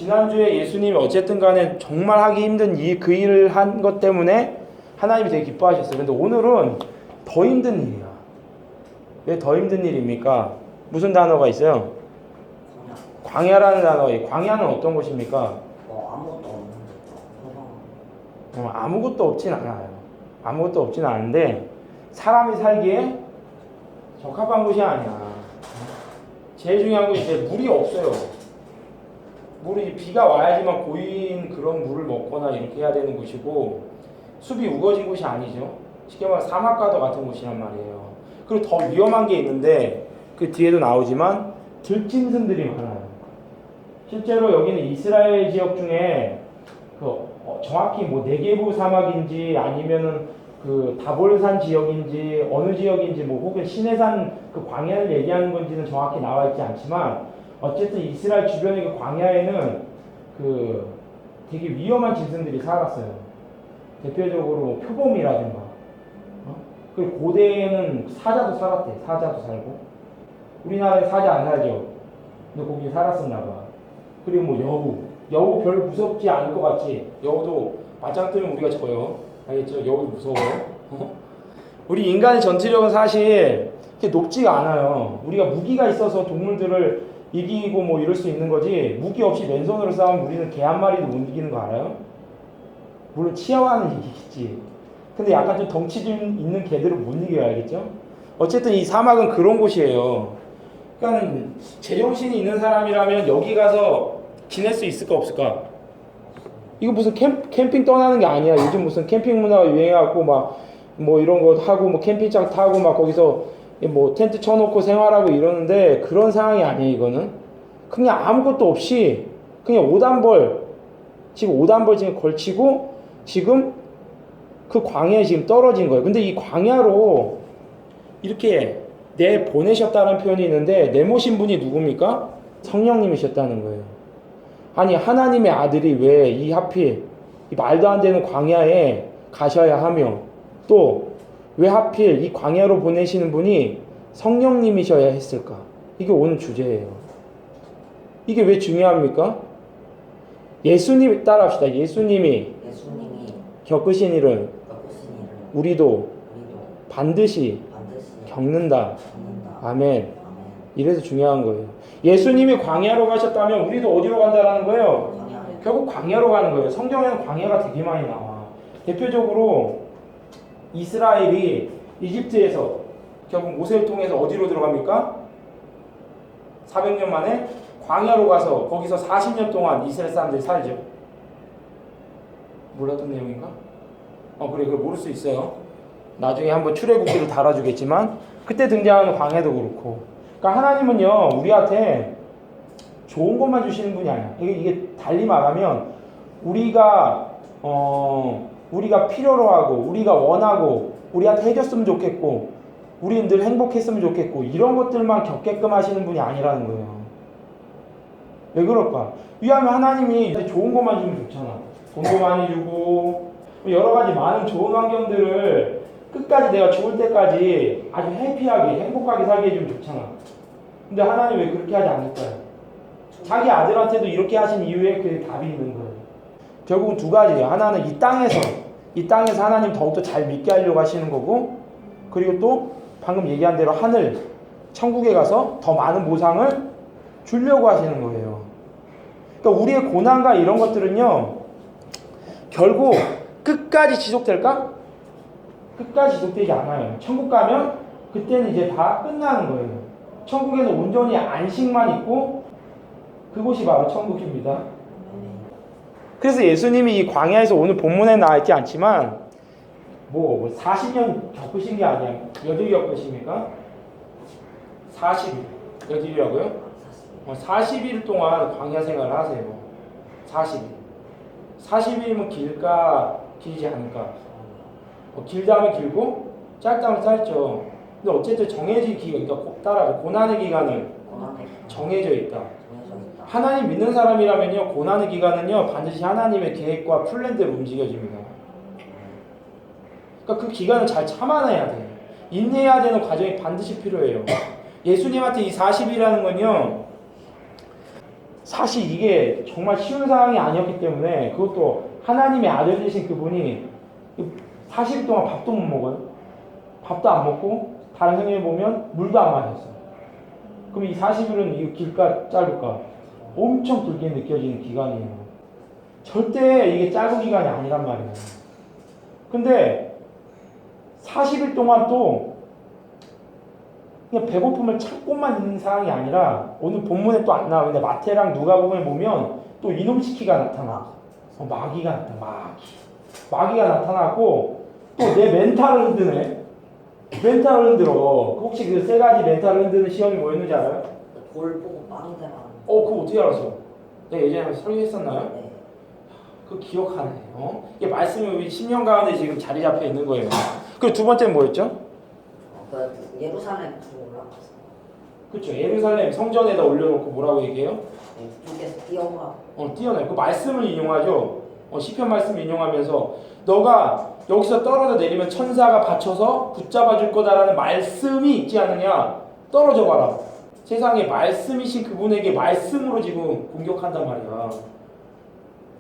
지난주에 예수님이 어쨌든 간에 정말 하기 힘든 그 일을 한 것 때문에 하나님이 되게 기뻐하셨어요. 근데 오늘은 더 힘든 일이야. 왜 더 힘든 일입니까? 무슨 단어가 있어요? 광야라는 단어가 있어요. 광야는 어떤 곳입니까? 아무것도 없는 아무것도 없진 않아요. 아무것도 없진 않은데 사람이 살기에 적합한 곳이 아니야. 제일 중요한 건 이제 물이 없어요. 물이 비가 와야지만 고인 그런 물을 먹거나 이렇게 해야 되는 곳이고, 숲이 우거진 곳이 아니죠. 쉽게 말하면 사막과도 같은 곳이란 말이에요. 그리고 더 위험한 게 있는데 그 뒤에도 나오지만 들짐승들이 많아요. 실제로 여기는 이스라엘 지역 중에 정확히 뭐 네게부 사막인지 아니면은 그 다볼산 지역인지 어느 지역인지 뭐 혹은 시내산 그 광야를 얘기하는 건지는 정확히 나와 있지 않지만, 어쨌든 이스라엘 주변의 그 광야에는 그 되게 위험한 짐승들이 살았어요. 대표적으로 뭐 표범이라든가, 그리고 고대에는 사자도 살았대. 사자도 살고. 우리나라에 사자 안 살죠. 근데 거기 살았었나 봐. 그리고 뭐 여우 별 무섭지 않을 것 같지. 여우도 맞짱 뜨면 우리가 져요. 알겠죠? 여우도 무서워. 우리 인간의 전투력은 사실 그렇게 높지가 않아요. 우리가 무기가 있어서 동물들을 이기고 뭐 이럴 수 있는 거지, 무기 없이 맨손으로 싸우면 우리는 개 한 마리도 못 이기는 거 알아요? 물론 치아와는 이기겠지. 근데 약간 좀 덩치 좀 있는 개들은 못 이겨요. 알겠죠? 어쨌든 이 사막은 그런 곳이에요. 그러니까 제정신이 있는 사람이라면 여기 가서 지낼 수 있을까 없을까? 이거 무슨 캠핑 떠나는 게 아니야. 요즘 무슨 캠핑 문화가 유행해갖고 막 뭐 이런 거 하고 뭐 캠핑장 타고 막 거기서 뭐 텐트 쳐놓고 생활하고 이러는데, 그런 상황이 아니에요. 이거는 그냥 아무것도 없이 그냥 지금 오단벌 지금 걸치고 지금 그 광야에 지금 떨어진 거예요. 근데 이 광야로 이렇게 내보내셨다는 표현이 있는데, 내모신 분이 누굽니까? 성령님이셨다는 거예요. 아니, 하나님의 아들이 왜 하필 이 말도 안 되는 광야에 가셔야 하며, 또 왜 하필 이 광야로 보내시는 분이 성령님이셔야 했을까? 이게 오늘 주제예요. 이게 왜 중요합니까? 예수님 따라합시다. 예수님이 겪으신 일은 우리도 반드시 겪는다. 아멘. 이래서 중요한 거예요. 예수님이 광야로 가셨다면 우리도 어디로 간다라는 거예요? 결국 광야로 가는 거예요. 성경에는 광야가 되게 많이 나와. 대표적으로 이스라엘이 이집트에서 결국 모세를 통해서 어디로 들어갑니까? 400년 만에 광야로 가서 거기서 40년 동안 이스라엘 사람들이 살죠. 몰랐던 내용인가? 그래, 그걸 모를 수 있어요. 나중에 한번 출애굽기를 달아주겠지만 그때 등장하는 광야도 그렇고. 그러니까 하나님은요, 우리한테 좋은 것만 주시는 분이 아니야. 이게 달리 말하면 우리가 필요로 하고 우리가 원하고 우리한테 해줬으면 좋겠고 우리는 늘 행복했으면 좋겠고 이런 것들만 겪게끔 하시는 분이 아니라는 거예요. 왜 그럴까? 왜냐하면 하나님이 좋은 것만 주면 좋잖아. 돈도 많이 주고 여러 가지 많은 좋은 환경들을 끝까지 내가 죽을 때까지 아주 해피하게 행복하게 살게 해주면 좋잖아. 근데 하나님 왜 그렇게 하지 않을까요? 자기 아들한테도 이렇게 하신 이유에 그 답이 있는 거예요. 결국은 두 가지예요. 하나는 이 땅에서 하나님 더욱더 잘 믿게 하려고 하시는 거고, 그리고 또 방금 얘기한 대로 하늘 천국에 가서 더 많은 보상을 주려고 하시는 거예요. 그러니까 우리의 고난과 이런 것들은요, 결국 끝까지 지속될까? 끝까지 지속되지 않아요. 천국 가면 그때는 이제 다 끝나는 거예요. 천국에서 온전히 안식만 있고 그곳이 바로 천국입니다. 그래서 예수님이 이 광야에서 오늘 본문에 나와 있지 않지만 40년 겪으신 게 아니야. 몇 일 겪으십니까? 40일. 몇 일이라고요? 40일 동안 광야 생활을 하세요. 40일. 40일이면 길까 길지 않을까? 길다면 길고 짧다면 짧죠. 근데 어쨌든 정해진 기간, 그러니까 따라서 고난의 기간은 정해져 있다. 하나님 믿는 사람이라면요, 고난의 기간은요 반드시 하나님의 계획과 플랜대로 움직여집니다. 그러니까 그 기간을 잘 참아내야 돼. 인내해야 되는 과정이 반드시 필요해요. 예수님한테 이 40일이라는 건요, 사실 이게 정말 쉬운 상황이 아니었기 때문에 그것도 하나님의 아들 되신 그분이 40일 동안 밥도 못 먹어요. 밥도 안 먹고 다른 성경에 보면 물도 안 마셨어요. 그럼 이 40일은 이 길까 짧을까? 엄청 길게 느껴지는 기간이에요. 절대 이게 짧은 기간이 아니란 말이에요. 근데 40일 동안 또 그냥 배고픔을 참고만 있는 상황이 아니라 오늘 본문에 또 안 나오는데 마태랑 누가복음에 보면 또 이놈 시키가 나타나. 마귀가 나타나. 마귀가 나타나고 또 내 멘탈을 흔드네. 멘탈을 흔들어. 혹시 그 세 가지 멘탈을 흔드는 시험이 뭐였는지 알아요? 돌 보고 마귀가 나오는. 그거 어떻게 알았어? 내가 예전에 설교했었나요? 네. 그거 기억하네. 이게 말씀이 우리 10년 가운데 지금 자리 잡혀 있는 거예요. 그리고 두 번째는 뭐였죠? 그 예루살렘 불 올라갔어. 그렇죠. 예루살렘 성전에다 올려놓고 뭐라고 얘기해요? 주께서 뛰어오라. 뛰어나요. 그 말씀을 인용하죠. 시편 말씀 인용하면서 너가 여기서 떨어져 내리면 천사가 받쳐서 붙잡아 줄 거다라는 말씀이 있지 않느냐. 떨어져 봐라. 세상에 말씀이신 그분에게 말씀으로 지금 공격한단 말이야.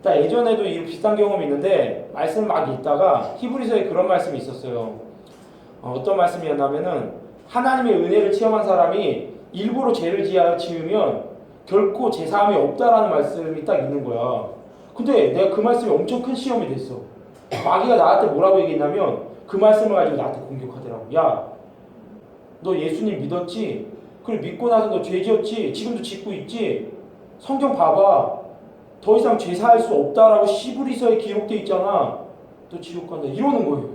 나 예전에도 이 비슷한 경험이 있는데 말씀 막 읽다가 히브리서에 그런 말씀이 있었어요. 어떤 말씀이었냐면은 하나님의 은혜를 체험한 사람이 일부러 죄를 지으면 결코 제사함이 없다라는 말씀이 딱 있는 거야. 근데 내가 그 말씀이 엄청 큰 시험이 됐어. 마귀가 나한테 뭐라고 얘기했냐면 그 말씀을 가지고 나한테 공격하더라고. 야, 너 예수님 믿었지? 그래 믿고 나서 너 죄 지었지? 지금도 짓고 있지? 성경 봐봐. 더 이상 죄사할 수 없다라고 히브리서에 기록되어 있잖아. 너 지옥 간다. 이러는 거예요.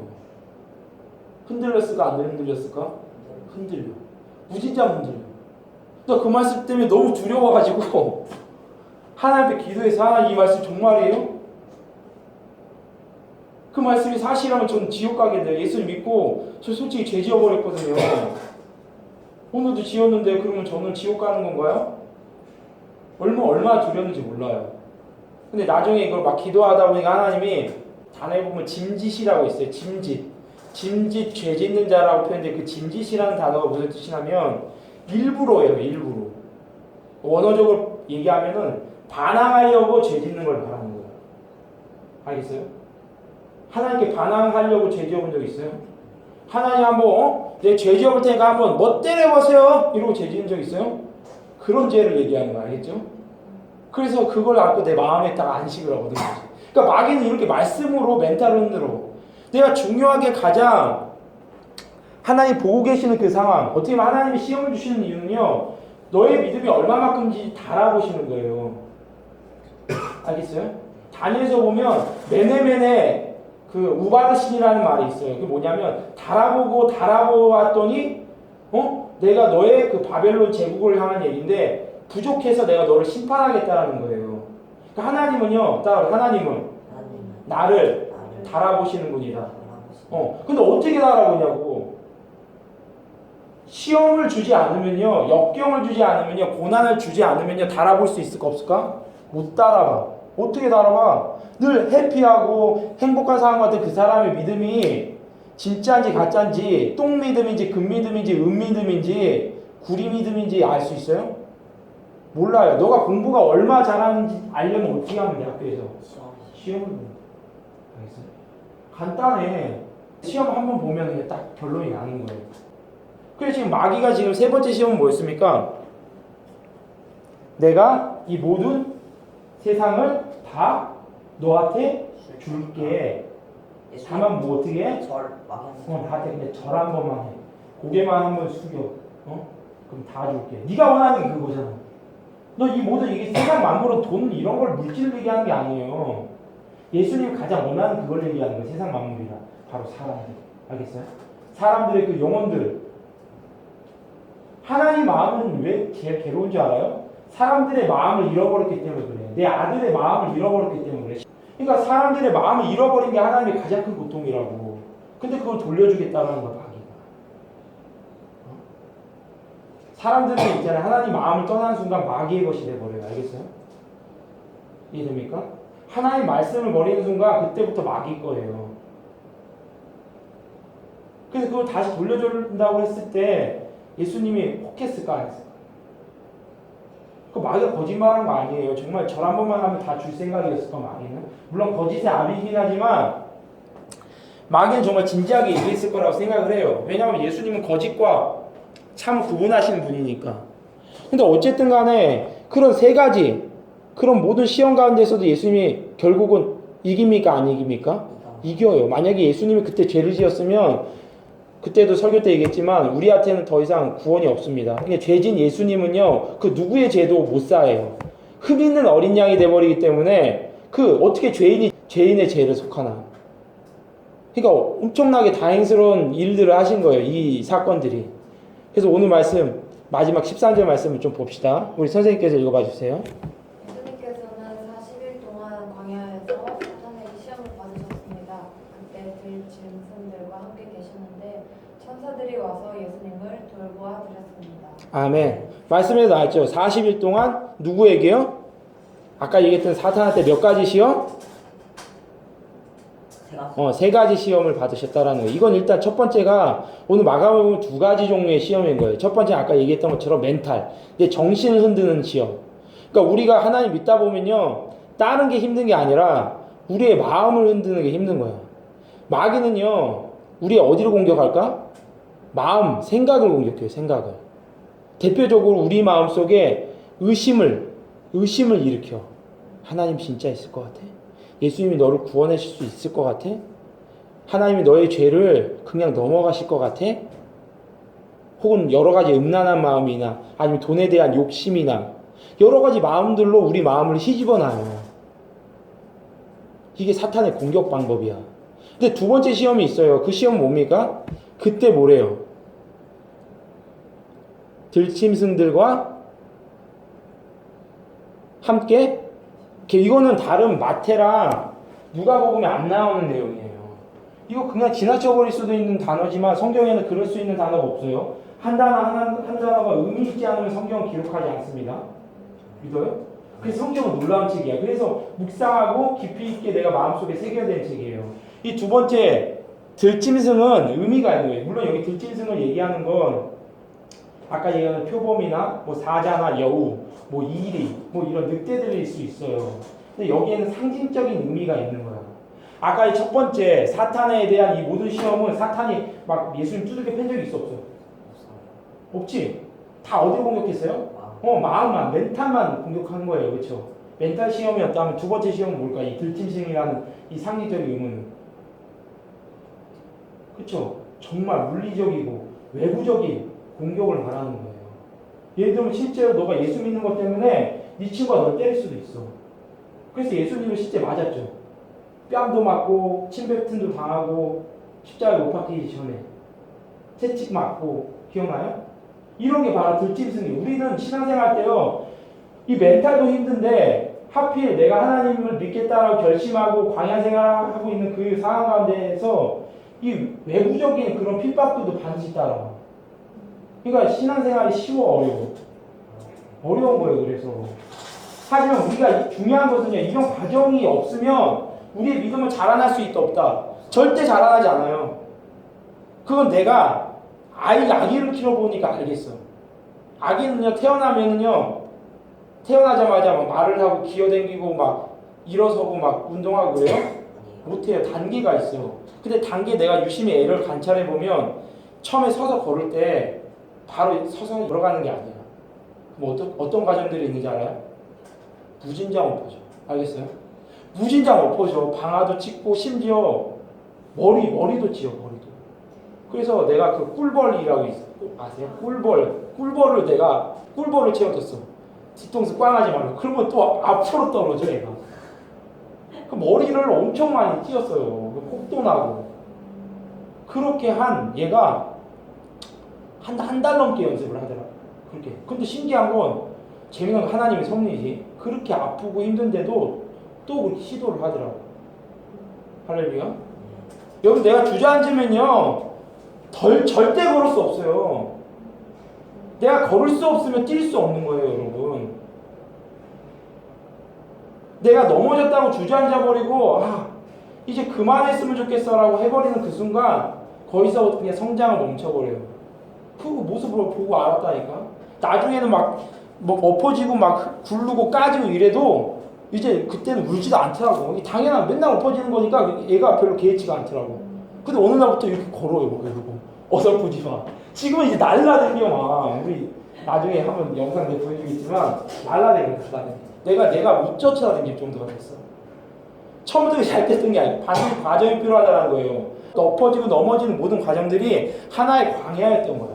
흔들렸을까? 안 흔들렸을까? 흔들려. 무진장 흔들려. 나 그 말씀 때문에 너무 두려워가지고 하나님께 기도해서 하나님 이 말씀 정말이에요? 그 말씀이 사실이라면 저는 지옥 가겠네요. 예수를 믿고 저 솔직히 죄 지어버렸거든요. 오늘도 지었는데 그러면 저는 지옥 가는 건가요? 얼마나 두려웠는지 몰라요. 근데 나중에 이걸 막 기도하다 보니까 하나님이 단어에 보면 짐짓이라고 있어요. 짐짓 죄 짓는 자라고 표현돼. 그 짐짓이라는 단어가 무슨 뜻이냐면 일부러예요. 일부러. 원어적으로 얘기하면은 반항하려고 죄 짓는 걸 말하는 거예요. 알겠어요? 하나님께 반항하려고 죄 지어본 적 있어요? 하나님 한번 내 죄 지어볼 테니까 한번 뭐 때려보세요 이러고 죄 지은 적 있어요? 그런 죄를 얘기하는 거 알겠죠? 그래서 그걸 갖고 내 마음에다가 안식을 얻은 거지. 그러니까 마귀는 이렇게 말씀으로 멘탈을 흔들어. 내가 중요하게 가장 하나님 보고 계시는 그 상황, 어떻게 보면 하나님이 시험을 주시는 이유는요, 너의 믿음이 얼마만큼인지 달아보시는 거예요. 알겠어요? 다니엘서 보면 메네메네 그 우바르신이라는 말이 있어요. 그게 뭐냐면 달아보았더니 내가 너의 그 바벨론 제국을 향한 얘기인데 부족해서 내가 너를 심판하겠다라는 거예요. 그러니까 하나님은요, 하나님은 나를 달아보시는 분이다. 근데 어떻게 달아보냐고. 시험을 주지 않으면요, 역경을 주지 않으면요, 고난을 주지 않으면요, 달아볼 수 있을까 없을까? 못 달아봐. 어떻게 달아봐? 늘 해피하고 행복한 사람 같은 그 사람의 믿음이 진짜인지 가짜인지, 똥 믿음인지 금 믿음인지 은 믿음인지 구리 믿음인지 알 수 있어요? 몰라요. 너가 공부가 얼마 잘하는지 알려면 어떻게 하면 돼, 학교에서? 시험을 보는 거야. 알겠어요? 간단해. 시험 한번 보면 그냥 딱 결론이 나는 거예요. 그래서 지금 마귀가 지금 세 번째 시험은 뭐였습니까? 내가 이 모든 세상을 다 너한테 줄게. 다만 뭐 어떻게 해? 나한테 그냥 절 한 번만 해. 고개만 한번 숙여. 그럼 다 줄게. 네가 원하는 게 그거잖아. 너 이 모든 이게 세상 만물은 돈 이런 걸 물질을 얘기하는 게 아니에요. 예수님 가장 원하는 그걸 얘기하는 거예요. 세상 만물이라. 바로 사람들. 알겠어요? 사람들의 그 영혼들. 하나님 마음은 왜 제일 괴로운 줄 알아요? 사람들의 마음을 잃어버렸기 때문에 그래. 내 아들의 마음을 잃어버렸기 때문에 그래. 그러니까 사람들의 마음을 잃어버린 게 하나님의 가장 큰 고통이라고. 근데 그걸 돌려주겠다는 거야, 마귀가. 사람들은 있잖아요. 하나님 마음을 떠나는 순간 마귀의 것이 돼버려요. 알겠어요? 이해됩니까? 하나님 말씀을 버리는 순간 그때부터 마귀 거예요. 그래서 그걸 다시 돌려준다고 했을 때 예수님이 혹했을까 안 했을까? 그 마귀가 거짓말한 거 아니에요. 정말 절 한 번만 하면 다 줄 생각이었을까 마귀는. 물론 거짓의 아비이긴 하지만 마귀는 정말 진지하게 얘기했을 거라고 생각을 해요. 왜냐하면 예수님은 거짓과 참 구분하시는 분이니까. 근데 어쨌든 간에 그런 세 가지 그런 모든 시험 가운데서도 예수님이 결국은 이깁니까 안 이깁니까? 이겨요. 만약에 예수님이 그때 죄를 지었으면 그때도 설교 때 얘기했지만 우리한테는 더 이상 구원이 없습니다. 근데 죄진 예수님은요 그 누구의 죄도 못 사해요. 흠 있는 어린 양이 돼버리기 때문에 그 어떻게 죄인이 죄인의 죄를 속하나. 그러니까 엄청나게 다행스러운 일들을 하신 거예요. 이 사건들이. 그래서 오늘 말씀 마지막 13절 말씀을 좀 봅시다. 우리 선생님께서 읽어봐 주세요. 예수님께서는 40일 동안 광야에서 사탄에게 시험을 받으셨습니다. 그때 들짐승들과 함께 계시는데 천사들이 와서 예수님을 돌보아 드렸습니다. 아멘. 말씀에 나왔죠. 40일 동안 누구에게요? 아까 얘기했던 사탄한테 몇 가지 시험? 세 가지 시험을 받으셨다라는 거예요. 이건 일단 첫 번째가 오늘 마감을 보면 두 가지 종류의 시험인 거예요. 첫 번째 아까 얘기했던 것처럼 멘탈, 내 정신을 흔드는 시험. 그러니까 우리가 하나님 믿다 보면요, 다른 게 힘든 게 아니라 우리의 마음을 흔드는 게 힘든 거예요. 마귀는요, 우리 어디로 공격할까? 마음, 생각을 공격해요. 생각을. 대표적으로 우리 마음 속에 의심을 일으켜. 하나님 진짜 있을 것 같아? 예수님이 너를 구원하실 수 있을 것 같아? 하나님이 너의 죄를 그냥 넘어가실 것 같아? 혹은 여러 가지 음란한 마음이나 아니면 돈에 대한 욕심이나 여러 가지 마음들로 우리 마음을 휘집어놔요. 이게 사탄의 공격 방법이야. 근데 두 번째 시험이 있어요. 그 시험은 뭡니까? 그때 뭐래요? 들짐승들과 함께 이거는 다른 마태랑 누가복음에 안 나오는 내용이에요. 이거 그냥 지나쳐버릴 수도 있는 단어지만 성경에는 그럴 수 있는 단어가 없어요. 한 단어가 의미 있지 않으면 성경은 기록하지 않습니다. 믿어요? 그래서 성경은 놀라운 책이야. 그래서 묵상하고 깊이 있게 내가 마음속에 새겨낸 책이에요. 이 두 번째 들짐승은 의미가 있는 거예요. 물론 여기 들짐승을 얘기하는 건 아까 얘기하는 표범이나 뭐 사자나 여우, 뭐 이리, 뭐 이런 늑대들일 수 있어요. 근데 여기에는 상징적인 의미가 있는 거야. 아까 이 첫 번째 사탄에 대한 이 모든 시험은 사탄이 막 예수님 두들겨 팬 적이 있어 없어? 없지. 다 어디를 공격했어요? 마음만, 멘탈만 공격한 거예요. 그렇죠? 멘탈 시험이었다면 두 번째 시험은 뭘까? 이 들짐승이라는 이 상징적인 의무는, 그렇죠? 정말 물리적이고 외부적인 공격을 말하는 거예요. 예를 들면 실제로 너가 예수 믿는 것 때문에 네 친구가 널 때릴 수도 있어. 그래서 예수님을 실제 맞았죠. 뺨도 맞고 침뱉음도 당하고 십자가에 못 박히기 전에 채찍 맞고, 기억나요? 이런 게 바로 들짐승이에요. 우리는 신앙생활 때요, 이 멘탈도 힘든데 하필 내가 하나님을 믿겠다라고 결심하고 광야 생활하고 있는 그 상황 가운데에서 이 외부적인 그런 핍박들도 반드시 따라와. 그러니까 신앙생활이 쉬워, 어려워? 어려운 거예요. 그래서 하지만 우리가 중요한 것은요, 이런 과정이 없으면 우리의 믿음은 자라날 수 있다 없다? 절대 자라나지 않아요. 그건 내가 아기를 키워보니까 알겠어. 아기는요, 태어나자마자 막 말을 하고 기어다니고 막 일어서고 막 운동하고 그래요? 못해요. 단계가 있어요. 근데 단계 내가 유심히 애를 관찰해보면 처음에 서서 걸을 때 바로 서서 걸어가는 게 아니야. 뭐 어떤 과정들이 있는지 알아요? 무진장 엎어져. 알겠어요? 무진장 엎어져. 방아도 찍고 심지어 머리도 찧어. 머리도. 그래서 내가 그 꿀벌이라고 있어. 아세요? 꿀벌을 내가 꿀벌을 채워줬어. 뒤통수 꽝하지 말고. 그러면 또 앞으로 떨어져 얘가. 그 머리를 엄청 많이 찧었어요. 혹도 나고. 그렇게 한 얘가 한 달 넘게 연습을 하더라. 그렇게. 근데 신기한 건 재미난 건 하나님의 섭리지. 그렇게 아프고 힘든데도 또 그렇게 시도를 하더라고. 할렐루야. 여러분, 내가 주저앉으면요, 절대 걸을 수 없어요. 내가 걸을 수 없으면 뛸 수 없는 거예요, 여러분. 내가 넘어졌다고 주저앉아버리고 이제 그만했으면 좋겠어라고 해버리는 그 순간 거기서 그냥 성장을 멈춰버려요. 그 모습을 보고 알았다니까. 나중에는 막 뭐 엎어지고 막 굴르고 까지고 이래도 이제 그때는 울지도 않더라고. 이게 당연한 맨날 엎어지는 거니까 얘가 별로 개의치가 않더라고. 근데 어느 날부터 이렇게 걸어요. 이러고 어설프지 마. 지금은 이제 날라다녀 막. 우리 나중에 한번 영상 내가 보여주겠지만 날라다녀. 내가 못 쫓아다닐 정도가 됐어. 처음부터 잘 됐던 게 아니고 반드시 과정이 필요하다는 거예요. 엎어지고 넘어지는 모든 과정들이 하나의 광야였던 거야.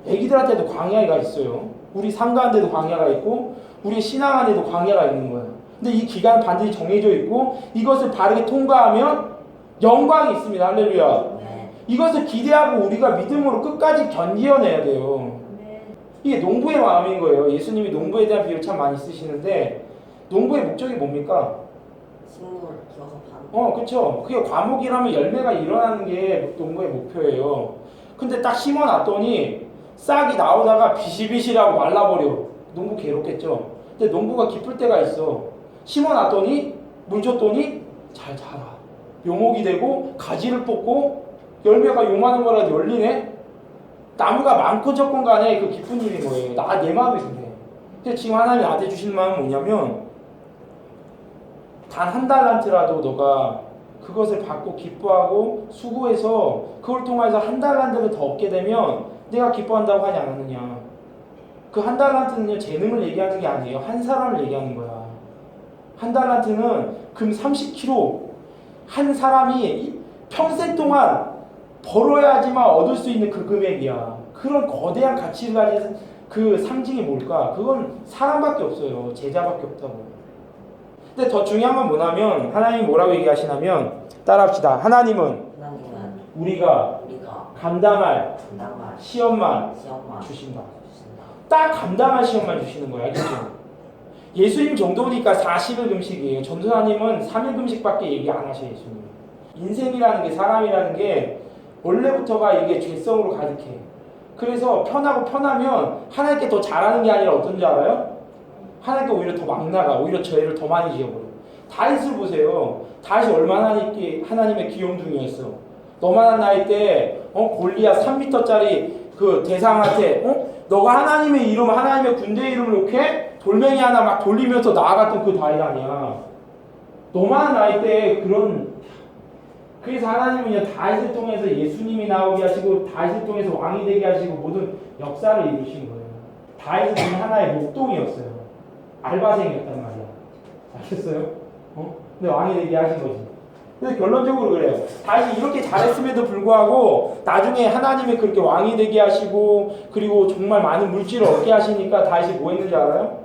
애기들한테도 광야가 있어요. 우리 상가한테도 광야가 있고 우리 신앙 안에도 광야가 있는 거야. 근데 이 기간은 반드시 정해져 있고 이것을 바르게 통과하면 영광이 있습니다. 할렐루야. 네. 이것을 기대하고 우리가 믿음으로 끝까지 견디어내야 돼요. 이게 농부의 마음인 거예요. 예수님이 농부에 대한 비유를 참 많이 쓰시는데 농부의 목적이 뭡니까? 식물 키워서 파는. 그쵸. 그게 과목이라면 열매가 일어나는 게 농부의 목표예요. 근데 딱 심어놨더니 싹이 나오다가 비실비실하고 말라버려. 농부 괴롭겠죠. 근데 농부가 기쁠 때가 있어. 심어놨더니 물 줬더니 잘 자라. 묘목이 되고 가지를 뽑고 열매가 요만한 거라도 열리네. 나무가 많고 적건 간에 그 기쁜 일인 거예요. 내 마음이 그래. 근데 지금 하나님이 나한테 주시는 마음은 뭐냐면 단 한 달란트라도 너가 그것을 받고 기뻐하고 수고해서 그걸 통해서 한 달란트를 더 얻게 되면 내가 기뻐한다고 하지 않았느냐. 그 한 달란트는요 재능을 얘기하는 게 아니에요. 한 사람을 얘기하는 거야. 한 달란트는 금 30kg 한 사람이 평생 동안 벌어야지만 얻을 수 있는 그 금액이야. 그런 거대한 가치를 가진 그 상징이 뭘까? 그건 사람밖에 없어요. 제자밖에 없다고. 근데 더 중요한 건 뭐냐면 하나님이 뭐라고 얘기하시냐면 따라합시다. 하나님은 우리가 감당할 시험만 주신다. 딱 감당할 시험만 주시는 거야. 알겠죠? 예수님 정도니까 40일 금식이에요. 전도사님은 3일 금식밖에 얘기 안 하셔요. 예수님. 인생이라는 게 사람이라는 게 원래부터가 이게 죄성으로 가득해. 그래서 편하면 하나님께 더 잘하는 게 아니라 어떤지 알아요? 하나님께 오히려 더 막 나가. 오히려 죄를 더 많이 지어버려. 다윗을 보세요. 다윗이 얼마나 하나님의 귀염둥이였어. 너만한 나이 때 골리앗 3m짜리 그 대상한테 너가 하나님의 이름, 하나님의 군대 이름을 이렇게 돌멩이 하나 막 돌리면서 나아갔던 그 다윗 아니야. 너만한 나이 때 그런. 그래서 하나님은 다윗을 통해서 예수님이 나오게 하시고 다윗을 통해서 왕이 되게 하시고 모든 역사를 이루신 거예요. 다윗은 그냥 하나의 목동이었어요. 알바생이었단 말이야. 아셨어요? 근데 왕이 되게 하신 거지. 근데 결론적으로 그래요. 다윗이 이렇게 잘했음에도 불구하고 나중에 하나님이 그렇게 왕이 되게 하시고 그리고 정말 많은 물질을 얻게 하시니까 다윗이 뭐 했는지 알아요?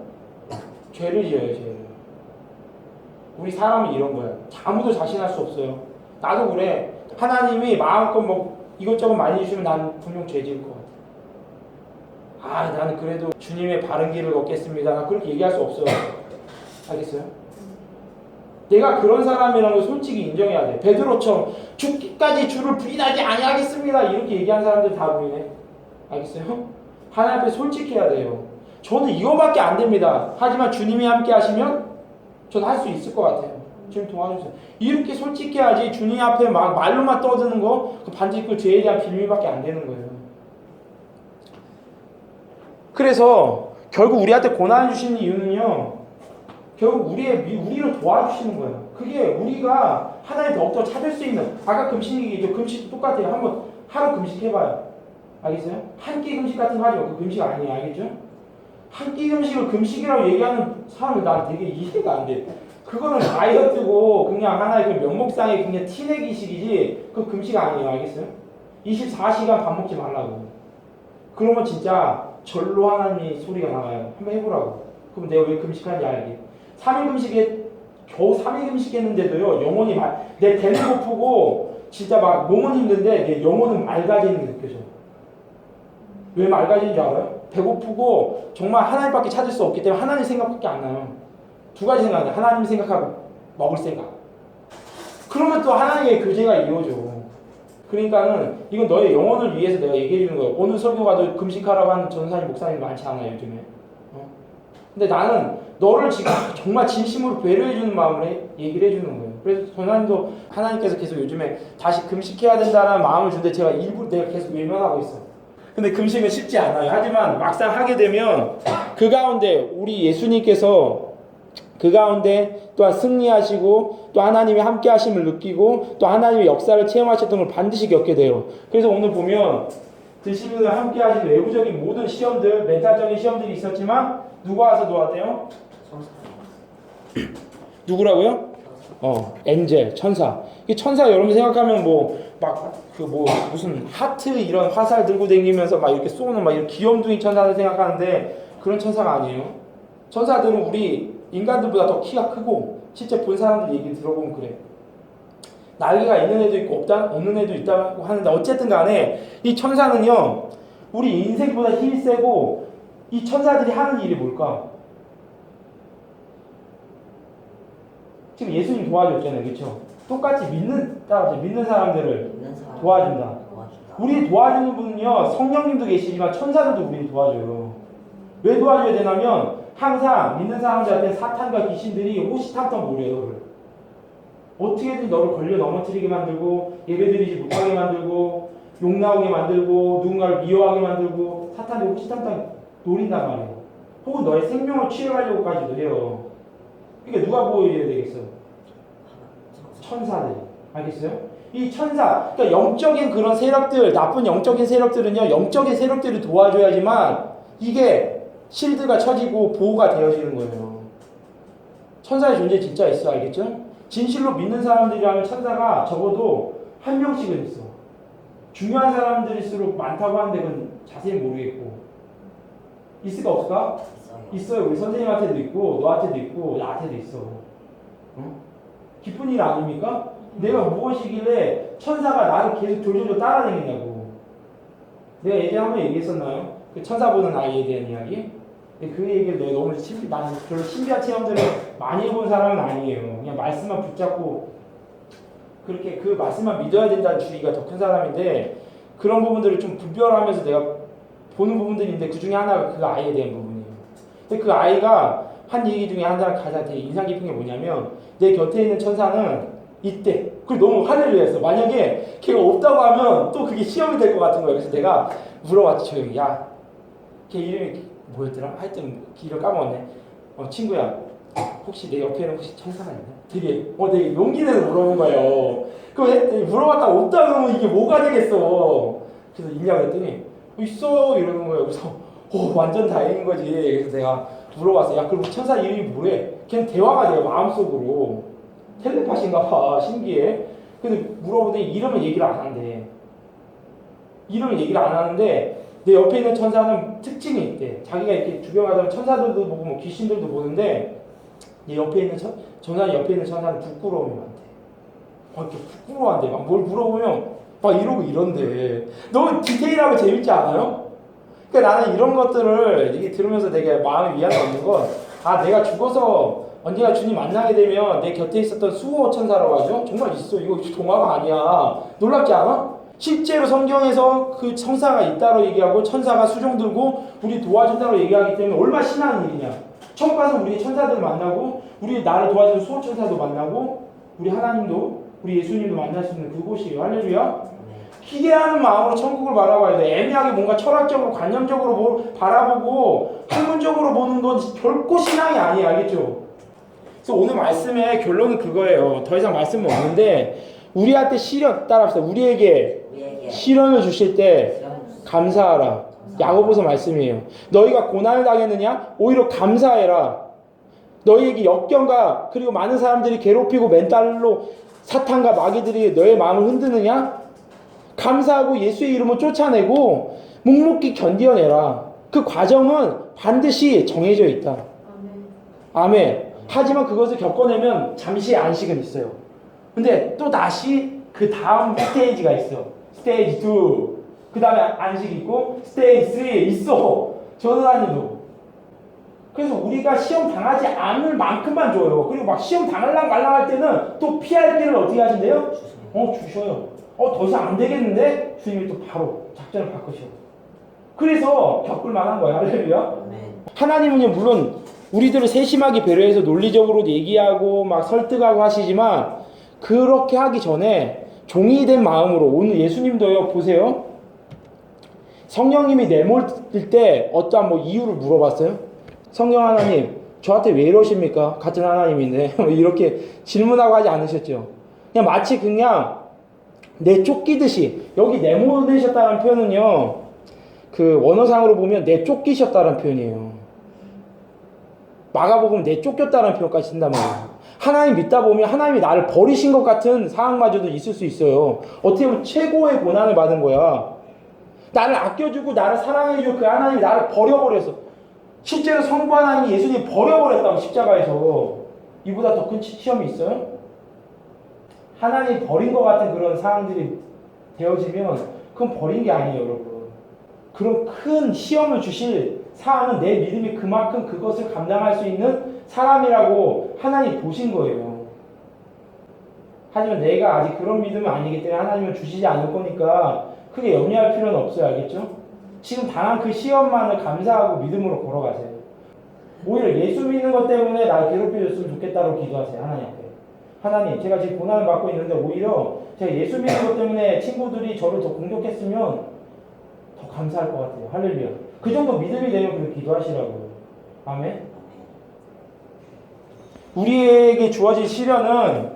죄를 지어요. 죄를. 우리 사람이 이런 거야. 아무도 자신할 수 없어요. 나도 그래. 하나님이 마음껏 뭐 이것저것 많이 주시면 난 분명 죄 지을 것 같아. 나는 그래도 주님의 바른 길을 걷겠습니다. 나 그렇게 얘기할 수 없어요. 알겠어요? 내가 그런 사람이라는 걸 솔직히 인정해야 돼. 베드로처럼 죽기까지 주를 부인하지 아니하겠습니다. 이렇게 얘기한 사람들 다 부인해. 알겠어요? 하나님 앞에 솔직해야 돼요. 저는 이거밖에 안 됩니다. 하지만 주님이 함께 하시면 저는 할 수 있을 것 같아요. 주님 도와주세요. 이렇게 솔직해야지 주님 앞에 막 말로만 떠드는 거 반드시 그 죄에 대한 빌미밖에 안 되는 거예요. 그래서 결국 우리한테 고난을 주시는 이유는요. 결국 우리를 도와주시는 거예요. 그게 우리가 하나님 더욱더 찾을 수 있는 아까 금식이죠. 금식도 똑같아요. 한번 하루 금식해봐요. 알겠어요? 한 끼 금식 같은 거 하지 마. 그 금식 아니에요. 알겠죠? 한 끼 금식을 금식이라고 얘기하는 사람이 난 되게 이해가 안 돼. 그거는 다이어트고 그냥 하나의 그 면목상의 그냥 티내기식이지 그 금식 아니에요. 알겠어요? 24시간 밥 먹지 말라고. 그러면 진짜 절로 하나님이 소리가 나가요. 한번 해보라고. 그럼 내가 왜 금식하는지 알게. 3일 금식에 겨우 3일 금식했는데도요. 영혼이 내 배는 고프고 진짜 막 몸은 힘든데 내 영혼은 맑아지는 게 느껴져. 왜 맑아지는 줄 알아요? 배고프고 정말 하나님밖에 찾을 수 없기 때문에 하나님 생각밖에 안 나요. 두 가지 생각이야. 하나님 생각하고 먹을 생각. 그러면 또 하나님의 교제가 이루어져. 그러니까는 이건 너의 영혼을 위해서 내가 얘기해 주는 거예요. 어느 설교가도 금식하라고 하는 전사님 목사님 많지 않아요 요즘에. 근데 나는 너를 지금 정말 진심으로 배려해 주는 마음으로 얘기를 해 주는 거예요. 그래서 전사님도 하나님께서 계속 요즘에 다시 금식해야 된다는 마음을 주는데 제가 일부러 내가 계속 외면하고 있어요. 근데 금식은 쉽지 않아요. 하지만 막상 하게 되면 그 가운데 우리 예수님께서 그 가운데 또한 승리하시고 또 하나님의 함께 하심을 느끼고 또 하나님의 역사를 체험하셨던 걸 반드시 겪게 돼요. 그래서 오늘 보면 드시면서 함께 하신 외부적인 모든 시험들, 멘탈적인 시험들이 있었지만 누가 와서 도왔대요? 누구라고요? 엔젤, 천사. 이 천사 여러분 생각하면 무슨 하트 이런 화살 들고 다니면서 막 이렇게 쏘는 막 이런 귀염둥이 천사들 생각하는데 그런 천사가 아니에요. 천사들은 우리 인간들보다 더 키가 크고 실제 본 사람들 얘기 들어보면 그래. 날개가 있는 애도 있고 없는 애도 있다고 하는데 어쨌든 간에 이 천사는요 우리 인생보다 힘이 세고 이 천사들이 하는 일이 뭘까? 지금 예수님 도와줬잖아요, 그렇죠? 똑같이 믿는 사람들을 도와준다. 우리 도와주는 분은요 성령님도 계시지만 천사들도 우리를 도와줘요. 왜 도와줘야 되냐면 항상 믿는 사람들한테 사탄과 귀신들이 호시탐탐 노려요. 너를 어떻게든 너를 걸려 넘어뜨리게 만들고 예배드리지 못하게 만들고 욕 나오게 만들고 누군가를 미워하게 만들고 사탄이 호시탐탐 노린단 말이에요. 혹은 너의 생명을 취해가려고까지도 해요. 그러니까 누가 보호해야 되겠어? 천사들. 알겠어요? 이 천사, 그러니까 영적인 그런 세력들, 나쁜 영적인 세력들은요, 영적인 세력들을 도와줘야지만 이게 실드가 쳐지고 보호가 되어지는 거예요. 천사의 존재 진짜 있어, 알겠죠? 진실로 믿는 사람들이라면 천사가 적어도 한 명씩은 있어. 중요한 사람들일수록 많다고 하는데 그건 자세히 모르겠고. 있을까 없을까? 있어요. 우리 선생님한테도 있고 너한테도 있고 나한테도 있어. 기쁜 일 아닙니까? 내가 무엇이길래 천사가 나를 계속 졸졸졸 따라다니냐고. 내가 예전에 한번 얘기했었나요? 그 천사 보는 아이에 대한 이야기? 근데 그 얘기를 내가 너무 나는 별로 신비한 체험들을 많이 해본 사람은 아니에요. 그냥 말씀만 붙잡고 그렇게 그 말씀만 믿어야 된다는 주의가 더 큰 사람인데 그런 부분들을 좀 분별하면서 내가 보는 부분들인데 그 중에 하나가 그 아이에 대한 부분이에요. 근데 그 아이가 한 얘기 중에 하나가 가장 되게 인상 깊은 게 뭐냐면 내 곁에 있는 천사는 이때 그리고 너무 화를 내었어. 만약에 걔가 없다고 하면 또 그게 시험이 될 것 같은 거예요. 그래서 내가 물어봤지 조용히. 야, 걔 이름이 뭐였더라? 하여튼 이름 까먹었네. 친구야, 혹시 내 옆에는 혹시 천사가 있나? 되게 용기 내서 물어본 거예요. 그럼 물어봤다가 없다 그러면 이게 뭐가 되겠어. 그래서 있냐고 했더니 있어 이러는 거예요. 그래서 완전 다행인 거지. 그래서 내가 물어봤어. 야, 그럼 천사 이름이 뭐래? 걔는 대화가 돼요, 마음속으로. 텔레파시인가 봐. 신기해. 근데 물어보더니 이름을 얘기를 안 한대. 이름을 얘기를 안 하는데 내 옆에 있는 천사는 특징이 있대. 자기가 이렇게 주변하다 천사들도 보고 뭐 귀신들도 보는데 내 옆에 있는 천사 옆에 있는 천사는 부끄러움이 많대. 이렇게 부끄러워한대. 막 뭘 물어보면 막 이러고 이런데. 너무 디테일하고 재밌지 않아요? 그러니까 나는 이런 것들을 이게 들으면서 되게 마음에 위안이 얻는 건 내가 죽어서 언젠가 주님 만나게 되면 내 곁에 있었던 수호 천사라고 하죠. 정말 있어. 이거 동화가 아니야. 놀랍지 않아? 실제로 성경에서 그 천사가 있다고 얘기하고 천사가 수종 들고 우리 도와준다고 얘기하기 때문에 얼마나 신나는 일이냐. 처음 가서 우리 천사들 만나고 우리 나를 도와주는 수호 천사도 만나고 우리 하나님도 우리 예수님도 만날 수 있는 그곳이에요. 할렐루야. 기대하는 마음으로 천국을 바라봐야 돼. 애매하게 뭔가 철학적으로 관념적으로 바라보고 학문적으로 보는 건 결코 신앙이 아니에요. 알겠죠? 그래서 오늘 말씀의 결론은 그거예요. 더 이상 말씀은 없는데 우리한테 따라합시다. 우리에게 시련을 주실 때 감사하라. 야고보서 말씀이에요. 너희가 고난을 당했느냐? 오히려 감사해라. 너희에게 역경과 그리고 많은 사람들이 괴롭히고 멘탈로 사탄과 마귀들이 너의 마음을 흔드느냐? 감사하고 예수의 이름을 쫓아내고 묵묵히 견뎌내라. 그 과정은 반드시 정해져 있다. 아멘. 하지만 그것을 겪어내면 잠시 안식은 있어요. 근데 또 다시 그 다음 스테이지가 있어. 스테이지 2. 그 다음에 안식이 있고 스테이지 3 있어. 전도사님도. 그래서 우리가 시험 당하지 않을 만큼만 줘요. 그리고 막 시험 당할랑 말랑 할 때는 또 피할 길을 어떻게 하신대요? 주셔요. 더 이상 안 되겠는데 주님이 또 바로 작전을 바꾸셔. 그래서 겪을 만한 거예요. 할렐루야. 하나님은요 물론 우리들을 세심하게 배려해서 논리적으로 얘기하고 막 설득하고 하시지만 그렇게 하기 전에 종이 된 마음으로 오늘 예수님도요 보세요. 성령님이 내몰릴 때 어떠한 뭐 이유를 물어봤어요? 성령 하나님, 저한테 왜 이러십니까? 같은 하나님인데 이렇게 질문하고 하지 않으셨죠? 그냥 마치 그냥 내쫓기듯이, 여기 내몰리셨다는 표현은요, 그 원어상으로 보면 내쫓기셨다는 표현이에요. 마가복음 내쫓겼다는 표현까지 쓴단 말이에요. 하나님 믿다 보면 하나님이 나를 버리신 것 같은 상황마저도 있을 수 있어요. 어떻게 보면 최고의 고난을 받은 거야. 나를 아껴주고 나를 사랑해주고 그 하나님이 나를 버려버렸어. 실제로 성부 하나님이 예수님 버려버렸다고, 십자가에서. 이보다 더 큰 시험이 있어요? 하나님 버린 것 같은 그런 상황들이 되어지면 그건 버린 게 아니에요, 여러분. 그런 큰 시험을 주실 사람은 내 믿음이 그만큼 그것을 감당할 수 있는 사람이라고 하나님 보신 거예요. 하지만 내가 아직 그런 믿음은 아니기 때문에 하나님은 주시지 않을 거니까 크게 염려할 필요는 없어요. 알겠죠? 지금 당한 그 시험만을 감사하고 믿음으로 걸어가세요. 오히려 예수 믿는 것 때문에 날 괴롭혀줬으면 좋겠다고 기도하세요. 하나님 앞에. 하나님, 제가 지금 고난을 받고 있는데 오히려 제가 예수 믿는 것 때문에 친구들이 저를 더 공격했으면 더 감사할 것 같아요. 할렐루야. 그 정도 믿음이 되면 그렇게 기도하시라고요. 아멘. 우리에게 주어진 시련은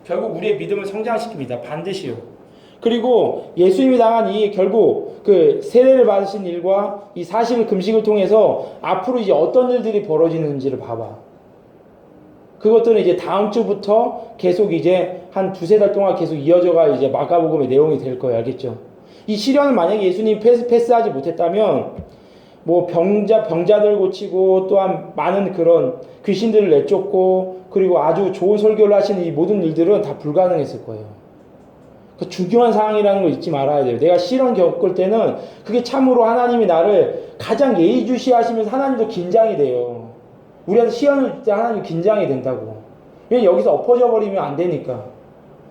결국 우리의 믿음을 성장시킵니다. 반드시요. 그리고 예수님이 당한 이 결국 그 세례를 받으신 일과 이 40일 금식을 통해서 앞으로 이제 어떤 일들이 벌어지는지를 봐봐. 그것들은 이제 다음 주부터 계속 이제 한 두세 달 동안 계속 이어져가 이제 마가복음의 내용이 될 거예요. 알겠죠? 이 시련을 만약에 예수님이 패스하지 못했다면 뭐 병자들 고치고 또한 많은 그런 귀신들을 내쫓고 그리고 아주 좋은 설교를 하시는 이 모든 일들은 다 불가능했을 거예요. 그 중요한 상황이라는 걸 잊지 말아야 돼요. 내가 시련 겪을 때는 그게 참으로 하나님이 나를 가장 예의주시하시면서 하나님도 긴장이 돼요. 우리한테 시련을 줄 때 하나님 긴장이 된다고. 왜냐면 여기서 엎어져 버리면 안 되니까.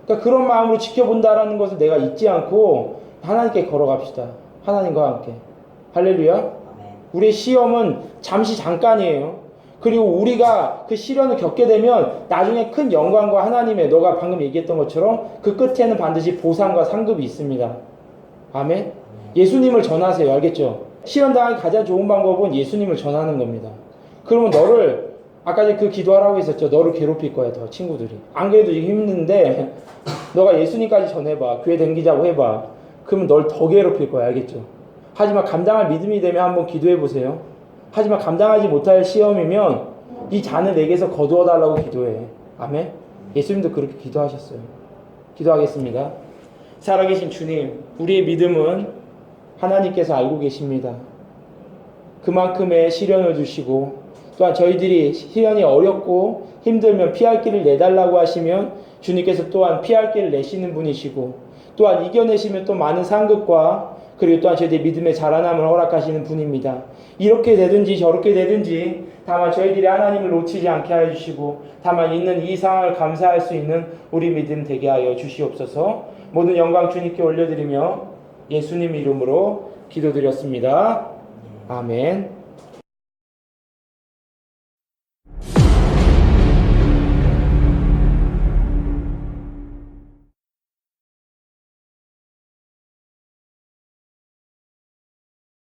그러니까 그런 마음으로 지켜본다라는 것을 내가 잊지 않고 하나님께 걸어갑시다. 하나님과 함께. 할렐루야. 우리의 시험은 잠시 잠깐이에요. 그리고 우리가 그 시련을 겪게 되면 나중에 큰 영광과 하나님의, 너가 방금 얘기했던 것처럼 그 끝에는 반드시 보상과 상급이 있습니다. 아멘. 예수님을 전하세요. 알겠죠? 시련 당하기 가장 좋은 방법은 예수님을 전하는 겁니다. 그러면 너를, 아까 그 기도하라고 했었죠. 너를 괴롭힐 거야, 더 친구들이. 안 그래도 힘든데 너가 예수님까지 전해봐. 교회 댕기자고 해봐. 그러면 널 더 괴롭힐 거야. 알겠죠? 하지만 감당할 믿음이 되면 한번 기도해 보세요. 하지만 감당하지 못할 시험이면 이 잔을 내게서 거두어 달라고 기도해. 아멘. 예수님도 그렇게 기도하셨어요. 기도하겠습니다. 살아계신 주님, 우리의 믿음은 하나님께서 알고 계십니다. 그만큼의 시련을 주시고 또한 저희들이 시련이 어렵고 힘들면 피할 길을 내달라고 하시면 주님께서 또한 피할 길을 내시는 분이시고 또한 이겨내시면 또 많은 상급과 그리고 또한 저희들의 믿음의 자라남을 허락하시는 분입니다. 이렇게 되든지 저렇게 되든지 다만 저희들이 하나님을 놓치지 않게 하여 주시고 다만 있는 이 상황을 감사할 수 있는 우리 믿음 되게 하여 주시옵소서. 모든 영광 주님께 올려드리며 예수님 이름으로 기도드렸습니다. 아멘.